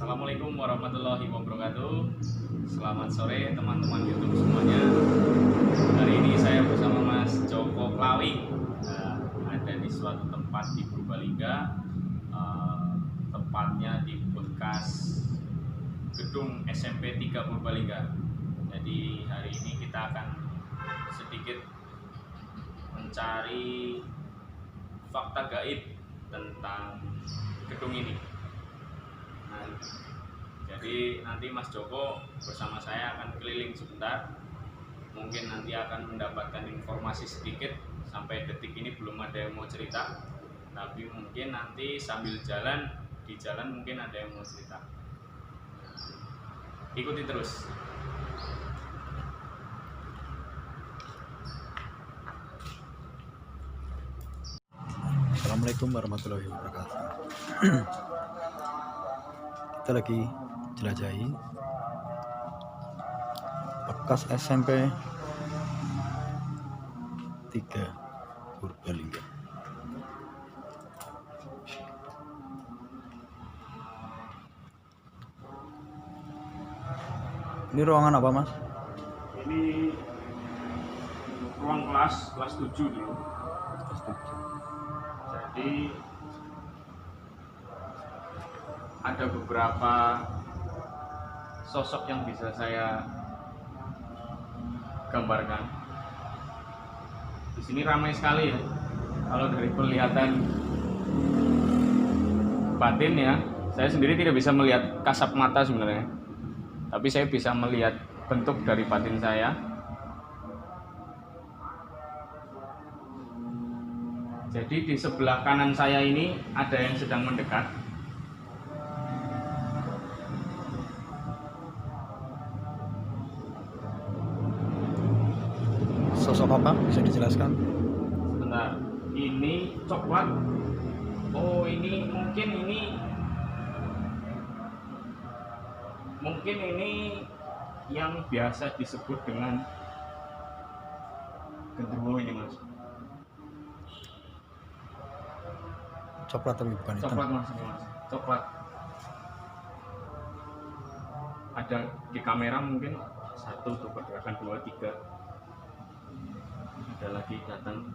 Assalamualaikum warahmatullahi wabarakatuh. Selamat sore teman-teman YouTube semuanya. Hari ini saya bersama Mas Joko Klawi, ada di suatu tempat di Purbalingga, tepatnya di bekas gedung SMP 3 Purbalingga. Jadi hari ini kita akan sedikit mencari fakta gaib tentang gedung ini. Jadi nanti Mas Joko bersama saya akan keliling sebentar. Mungkin nanti akan mendapatkan informasi sedikit. Sampai detik ini belum ada yang mau cerita, tapi mungkin nanti sambil jalan, di jalan mungkin ada yang mau cerita. Ikuti terus. Assalamualaikum warahmatullahi wabarakatuh. Kita lagi jelajahi bekas SMP 3 Purbalingga. Ini ruangan apa, Mas? Ini ruang kelas 7 dulu. Jadi ada beberapa sosok yang bisa saya gambarkan. Di sini ramai sekali ya. Kalau dari penglihatan batin ya, saya sendiri tidak bisa melihat kasat mata sebenarnya. Tapi saya bisa melihat bentuk dari batin saya. Jadi di sebelah kanan saya ini ada yang sedang mendekat. Sosok apa? Bisa dijelaskan? Sebentar, ini coklat. Oh, ini mungkin ini yang biasa disebut dengan genderuwo ini, Mas. Coklat tapi bukan hitam. Coklat, Mas. Coklat. Ada di kamera mungkin 1 tuh pergerakan 2, 3. Ada lagi datang.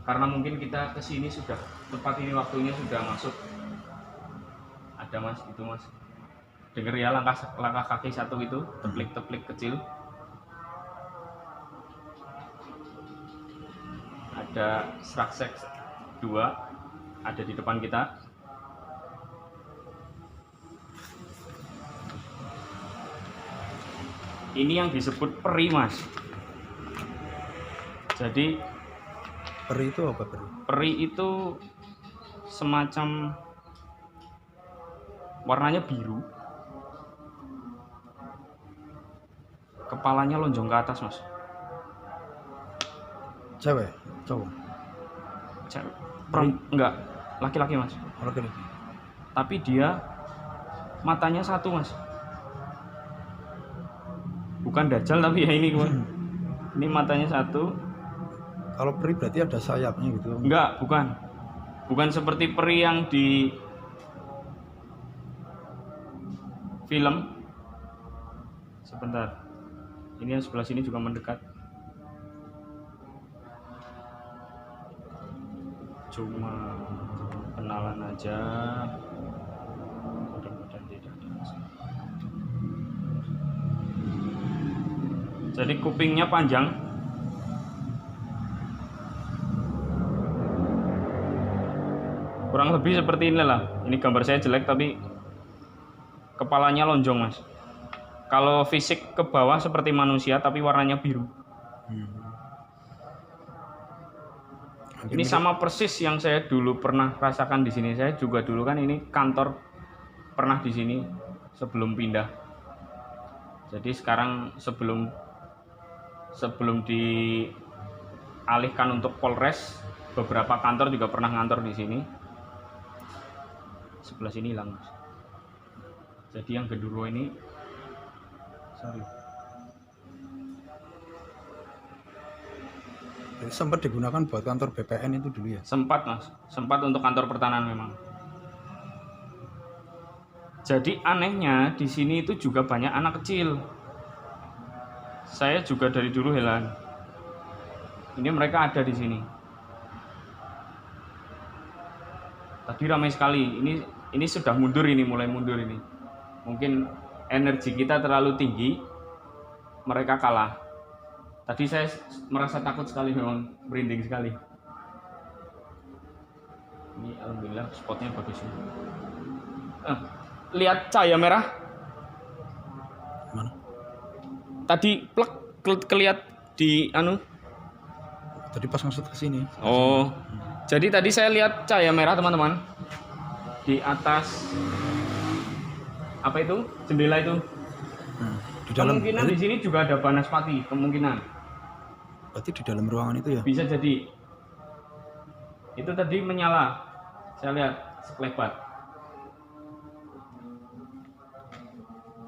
Karena mungkin kita kesini sudah tepat ini waktunya sudah masuk. Ada, Mas, itu, Mas. Dengar ya langkah kaki 1 itu, teplik-teplik kecil. Ada sraksek 2 ada di depan kita. Ini yang disebut peri, Mas. Jadi Peri itu apa, peri? peri itu semacam warnanya biru, kepalanya lonjong ke atas, Mas. Cewek? Cowok? Cewek. Enggak, laki-laki, Mas. Laki-laki. Tapi dia matanya 1, Mas. Bukan dajjal tapi ya ini, Mas. Ini matanya 1. Kalau peri berarti ada sayapnya gitu? Enggak, bukan. Bukan seperti peri yang di film. Sebentar. Ini yang sebelah sini juga mendekat. Cuma kenalan aja. Mudah-mudahan tidak ada masalah. Jadi kupingnya panjang. Kurang lebih seperti inilah. Ini gambar saya jelek tapi kepalanya lonjong, Mas. Kalau fisik ke bawah seperti manusia tapi warnanya biru. Ini sama persis yang saya dulu pernah rasakan di sini. Saya juga dulu kan ini kantor pernah di sini sebelum pindah. Jadi sekarang sebelum dialihkan untuk Polres, beberapa kantor juga pernah ngantor di sini. Sebelah sini hilang, Mas. Jadi yang genderuwo ini, sorry. Jadi sempat digunakan buat kantor BPN itu dulu ya? Sempat, Mas. Sempat untuk kantor pertanahan memang. Jadi anehnya di sini itu juga banyak anak kecil. Saya juga dari dulu heran. Ini mereka ada di sini. Tadi ramai sekali. Ini sudah mundur ini, mulai mundur ini. Mungkin energi kita terlalu tinggi, mereka kalah. Tadi saya merasa takut sekali, memang merinding sekali. Ini alhamdulillah spotnya bagus ini. Lihat cahaya merah. Mana? Tadi plek kelihat di anu. Tadi pas masuk ke sini. Oh. Jadi tadi saya lihat cahaya merah, teman-teman. Di atas apa itu? Jendela itu. Di dalam. Kemungkinan di sini juga ada banaspati, kemungkinan. Berarti di dalam ruangan itu ya? Bisa jadi. Itu tadi menyala. Saya lihat sekelebat.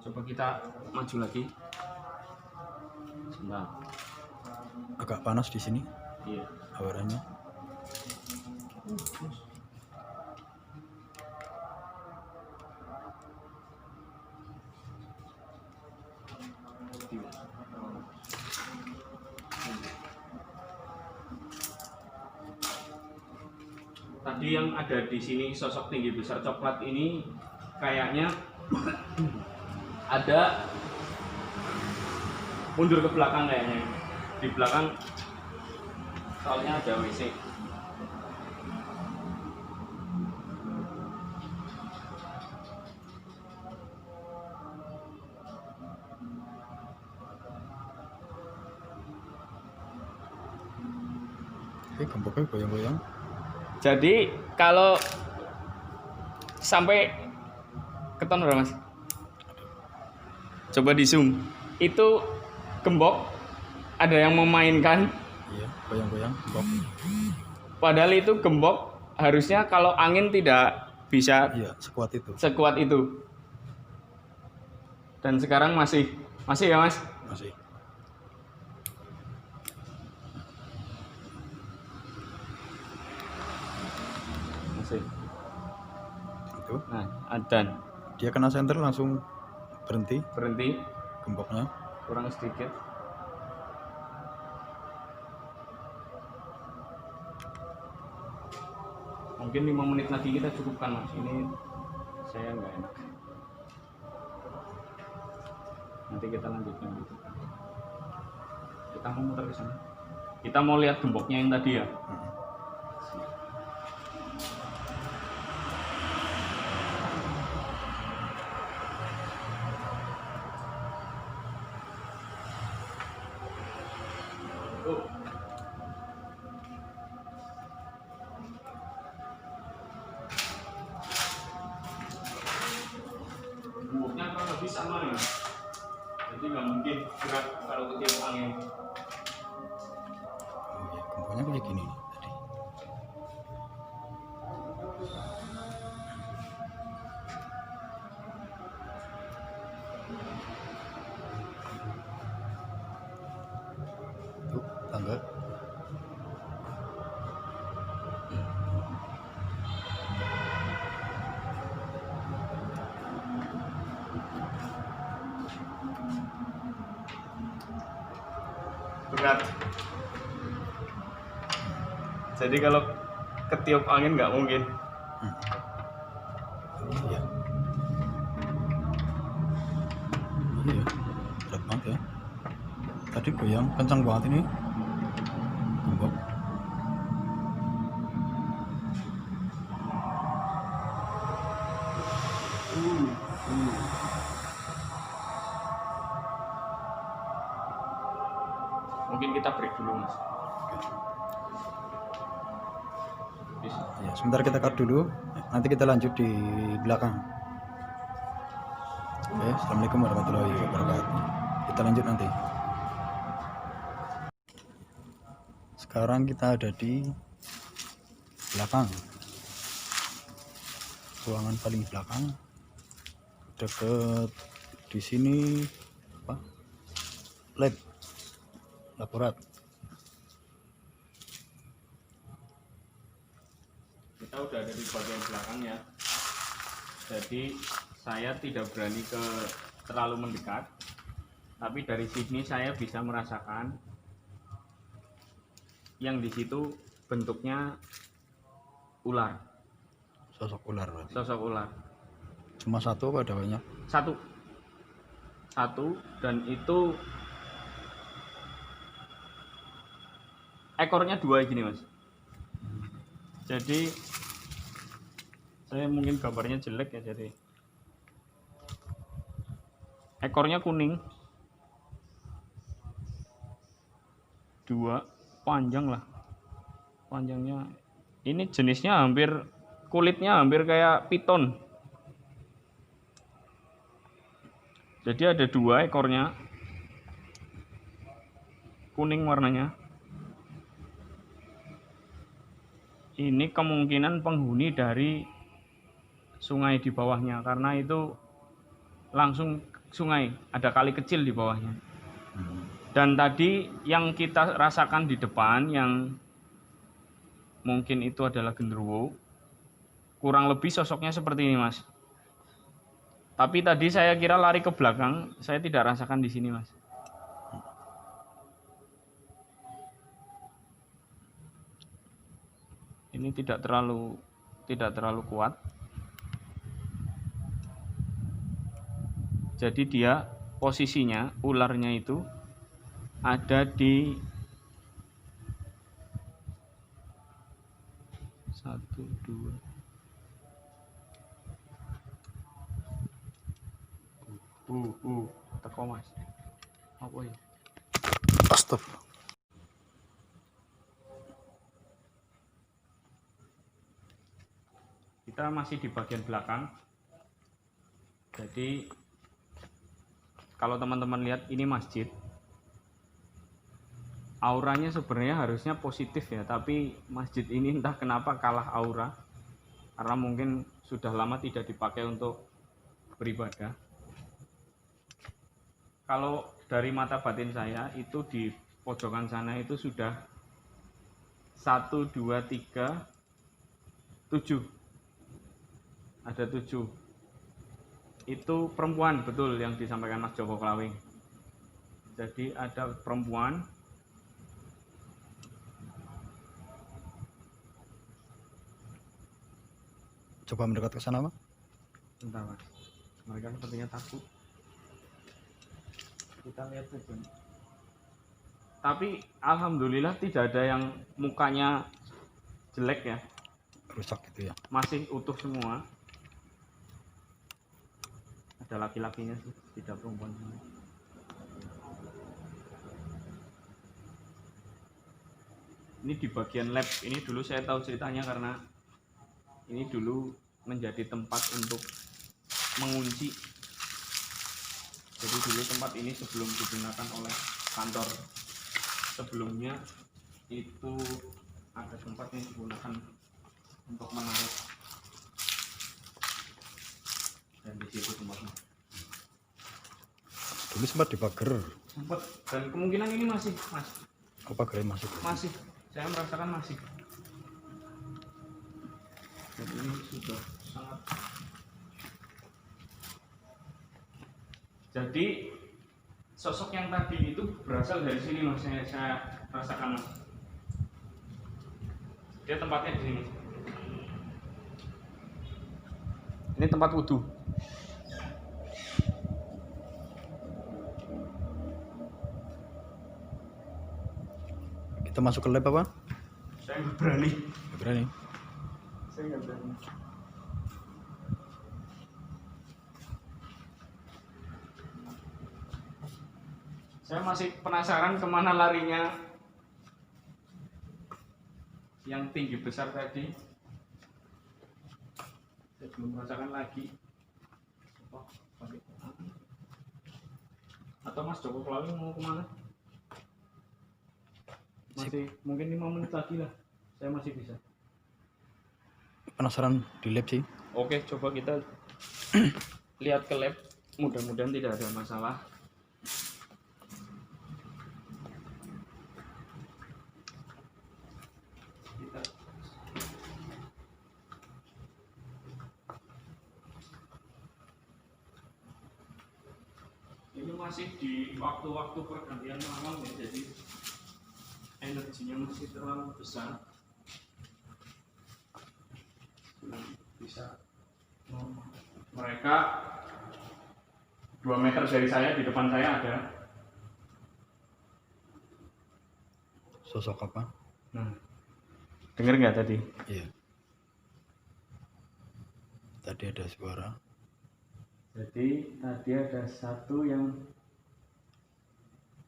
Coba kita maju lagi. Sebentar. Agak panas di sini Iya. awaranya. Tadi yang ada di sini sosok tinggi besar coklat ini kayaknya ada mundur ke belakang kayaknya. Di belakang soalnya ada WC. Gemboknya goyang-goyang. Jadi kalau sampai keton berapa, Mas? Coba di zoom. Itu gembok ada yang memainkan. Iya, goyang-goyang gembok. Padahal itu gembok harusnya kalau angin tidak bisa Iya, sekuat itu. sekuat itu. Dan sekarang masih ya, Mas? Masih. Masih. Itu. Nah, dan Dia kena senter langsung berhenti gemboknya. kurang sedikit. Mungkin 5 menit lagi kita cukupkan, Mas. Ini saya nggak enak. Nanti kita lanjutkan. Kita mau muter ke sana. Kita mau lihat gemboknya yang tadi ya. Gemboknya kurang lebih sama ya. Jadi nggak mungkin gerak kalau ketiup angin. Oh iya, gemboknya kayak gini nih tadi. Tuh, tangga. Berat. Jadi kalau ketiup angin nggak mungkin. Iya. Iya, berat banget ya. Tadi goyang kencang banget ini. Gembok. Mungkin kita break dulu, Mas. Ya, sebentar kita cut dulu. Nanti kita lanjut di belakang. Oke, assalamualaikum warahmatullahi wabarakatuh. Kita lanjut nanti. Sekarang kita ada di belakang, ruangan paling belakang, deket di sini apa? Laborat. Kita udah ada di bagian belakang ya. Jadi saya tidak berani terlalu mendekat, tapi dari sini saya bisa merasakan yang di situ bentuknya ular. Sosok ular berarti. Sosok ular. Cuma satu apa ada banyak? Satu, dan itu ekornya 2 gini mas. Jadi saya mungkin gambarnya jelek ya, jadi ekornya kuning, 2 panjang lah, panjangnya ini jenisnya kulitnya hampir kayak piton. Jadi ada 2 ekornya, kuning warnanya. Ini kemungkinan penghuni dari sungai di bawahnya, karena itu langsung sungai, ada kali kecil di bawahnya. Dan tadi yang kita rasakan di depan, yang mungkin itu adalah genderuwo, kurang lebih sosoknya seperti ini mas. Tapi tadi saya kira lari ke belakang, saya tidak rasakan di sini mas. Ini tidak terlalu kuat. Jadi dia posisinya, ularnya itu ada di 1, 2. Teko mas. Apa ya? Stop. Kita masih di bagian belakang. Jadi kalau teman-teman lihat ini masjid, auranya sebenarnya harusnya positif ya, tapi masjid ini entah kenapa kalah aura, karena mungkin sudah lama tidak dipakai untuk beribadah. Kalau dari mata batin saya itu di pojokan sana itu sudah 1, 2, 3, 7. Ada 7. Itu perempuan, betul yang disampaikan Mas Joko Klawing. Jadi ada perempuan. Coba mendekat ke sana, Pak. Bentar, Mas. Mereka sepertinya takut. Kita lihat saja. Tapi alhamdulillah tidak ada yang mukanya jelek ya. Rusak gitu ya. Masih utuh semua. Ada laki-lakinya sih, tidak perempuan semua. Ini di bagian lab, ini dulu saya tahu ceritanya karena ini dulu menjadi tempat untuk mengunci. Jadi dulu tempat ini sebelum digunakan oleh kantor sebelumnya itu ada tempat yang digunakan untuk menaruh, dan di situ tempatnya. Dulu sempat dipager. Sempat, dan kemungkinan ini masih mas. Oh, pagernya masih. Masih, saya merasakan masih. Jadi ini sudah sangat. Jadi sosok yang tadi itu berasal dari sini mas, saya rasakan mas. Dia tempatnya di sini. Ini tempat wudhu. Kita masuk ke lab apa? Saya nggak berani. Nggak berani. Saya nggak berani. Saya masih penasaran kemana larinya yang tinggi besar tadi. Saya belum merasakan lagi. Atau Mas Joko Klawing mau kemana? Masih mungkin 5 menit lagi lah. Saya masih bisa. Penasaran di lab sih. Oke, coba kita lihat ke lab. Mudah-mudahan tidak ada masalah. masih di waktu-waktu pergantian malam ya, jadi energinya masih terlalu besar. Bisa mereka 2 meter dari saya, di depan saya ada Sosok apa? dengar nggak tadi? Iya. Tadi ada suara. Jadi tadi ada satu yang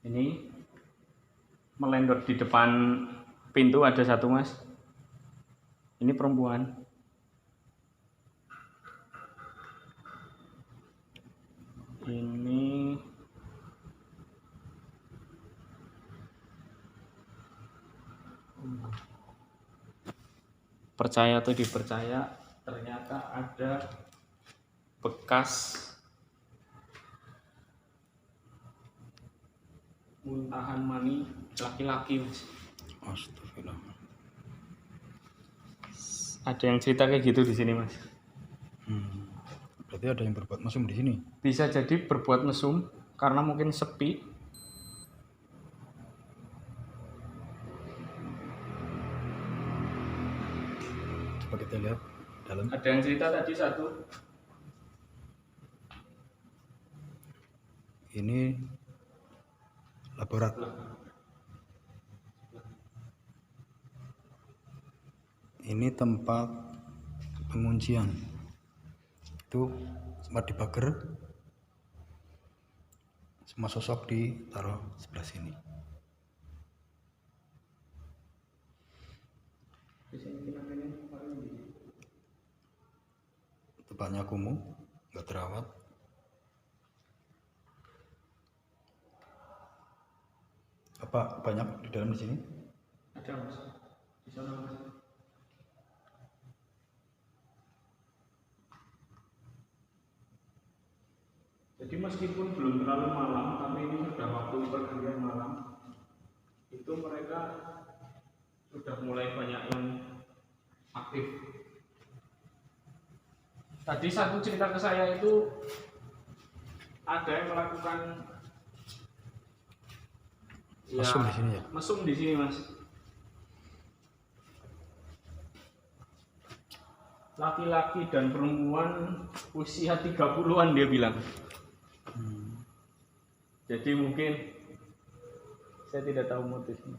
ini melendor di depan pintu, ada satu mas. Ini perempuan. Ini percaya atau dipercaya, ternyata ada bekas muntahan mani laki-laki mas. Astagfirullah. Ada yang cerita kayak gitu di sini mas. Berarti ada yang berbuat mesum di sini. Bisa jadi berbuat mesum karena mungkin sepi. Coba kita lihat dalam. Ada yang cerita tadi satu. Ini laborat. Ini tempat penguncian. Itu sempat dipagar. Semua sosok ditaruh sebelah sini. Tempatnya kumuh, nggak terawat. Apa banyak di dalam di sini? Ada mas. Di sana mas. Jadi meskipun belum terlalu malam, tapi ini sudah waktu pergantian malam, itu mereka sudah mulai banyak yang aktif. Tadi satu cerita ke saya itu ada yang melakukan Mesum di sini ya? Mesum di sini mas. Laki-laki dan perempuan usia 30-an dia bilang. Jadi mungkin saya tidak tahu motifnya.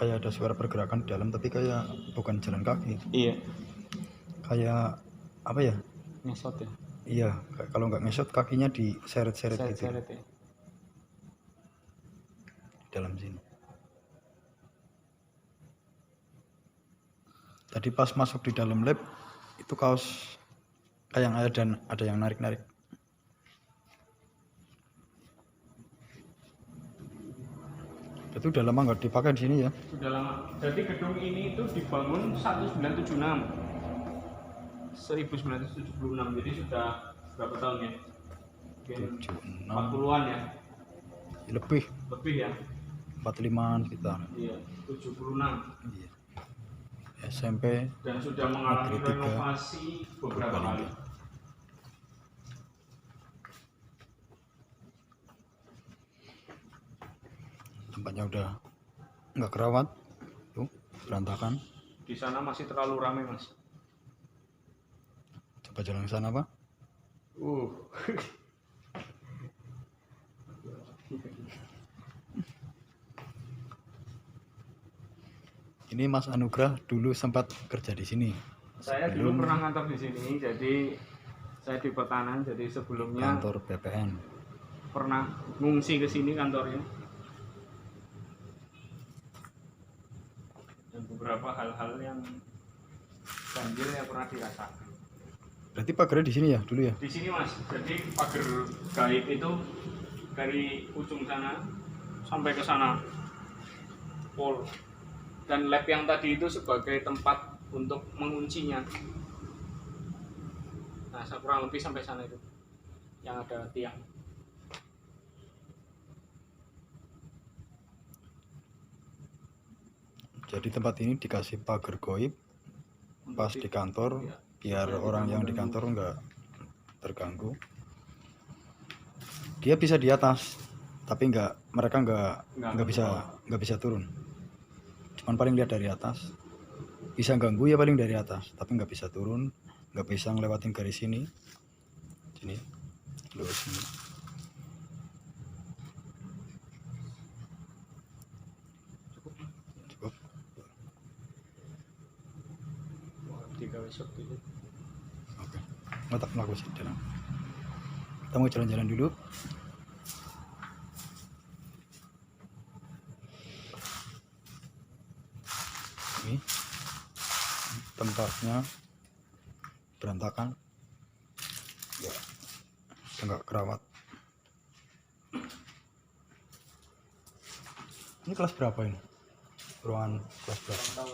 Kayak ada suara pergerakan di dalam, tapi kayak bukan jalan kaki. Iya. Kayak apa ya? Ngesot ya. Iya, kalau nggak ngesot kakinya diseret-seret gitu. Seret ya. Di dalam sini. Tadi pas masuk di dalam lab itu kaos kayak ada yang narik-narik. Itu udah lama nggak dipakai di sini ya? Sudah lama. Jadi gedung ini itu dibangun 1976. 1976. Jadi sudah berapa tahun ya? Mungkin 40-an ya. Lebih ya. 45-an sekitar. Iya, 76. Iya. SMP Dan sudah mengalami Negeri 3 renovasi beberapa kali. Tempatnya udah nggak kerawat, tuh berantakan. Di sana masih terlalu ramai mas. Coba jalan ke sana pak. Ini Mas Anugrah dulu sempat kerja di sini. Saya dulu pernah kantor di sini, jadi saya di Petanan, jadi sebelumnya Kantor BPN. pernah ngungsi ke sini kantornya. Dan beberapa hal-hal yang banjir yang pernah dirasakan. Berarti pagarnya di sini ya dulu ya? Di sini mas, jadi pagar gaib itu dari ujung sana sampai ke sana. Pol. Dan lab yang tadi itu sebagai tempat untuk menguncinya. Nah, kurang lebih sampai sana itu yang ada tiang. Jadi tempat ini dikasih pagar goib pas di kantor, biar orang yang di kantor nggak terganggu. Dia bisa di atas, tapi mereka nggak bisa turun. Cuman paling lihat dari atas, bisa ganggu ya paling dari atas, tapi nggak bisa turun, nggak bisa ngelewatin garis sini, lurus sini. Cukup. Oke, mantap melakukan jalan. Kita mau jalan-jalan dulu. Ini tempatnya berantakan, ya, nggak kerawat. Ini kelas berapa ini? Ruangan kelas berapa?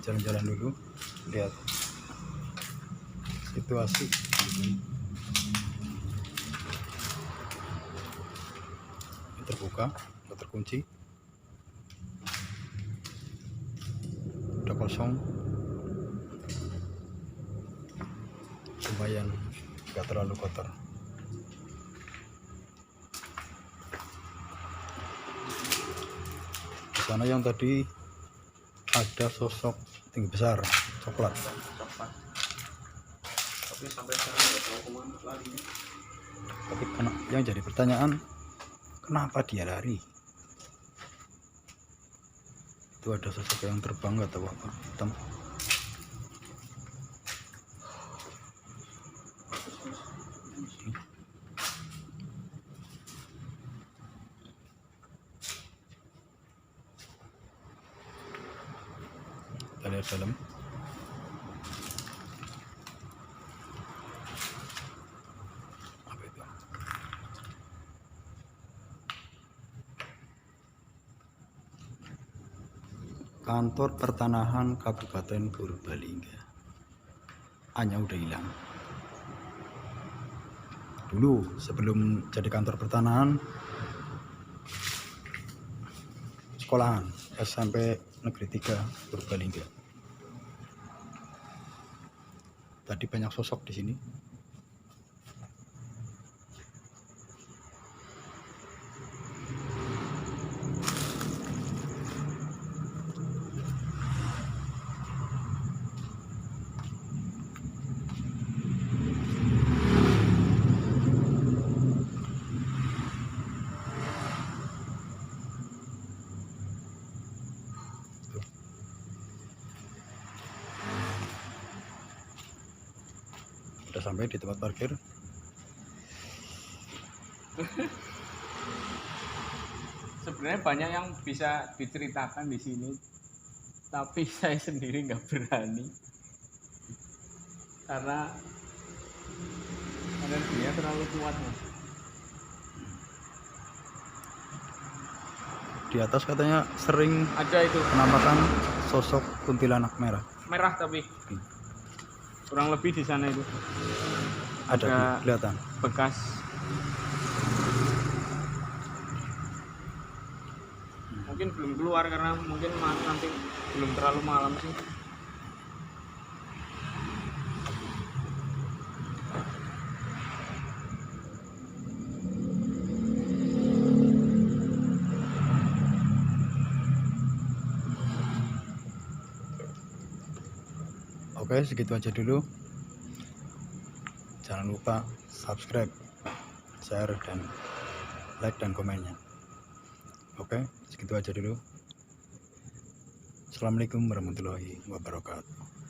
Jalan-jalan dulu, lihat situasi. Terbuka, nggak terkunci, udah kosong, lumayan nggak terlalu kotor. Di sana yang tadi ada sosok tinggi besar coklat, tapi sampai sekarang nggak tahu kemana larinya. tapi yang jadi pertanyaan, kenapa dia lari? Itu ada sosok yang terbang, nggak tahu apa, hitam. Kita lihat dalam. Apa itu? Kantor Pertanahan Kabupaten Purbalingga. Hanya udah hilang. Dulu sebelum jadi kantor pertanahan, sekolahan SMP Negeri 3 Purbalingga. Tadi banyak sosok di sini. Sudah sampai di tempat parkir. Sebenarnya banyak yang bisa diceritakan di sini, tapi saya sendiri nggak berani karena energinya terlalu kuat, Mas. Di atas katanya sering Ada itu penampakan sosok kuntilanak merah. merah, tapi kurang lebih di sana itu Ada kelihatan. bekas mungkin belum keluar karena mungkin nanti belum terlalu malam sih. Oke, segitu aja dulu. Jangan lupa subscribe, share, dan like dan komennya. Oke, segitu aja dulu. Assalamualaikum warahmatullahi wabarakatuh.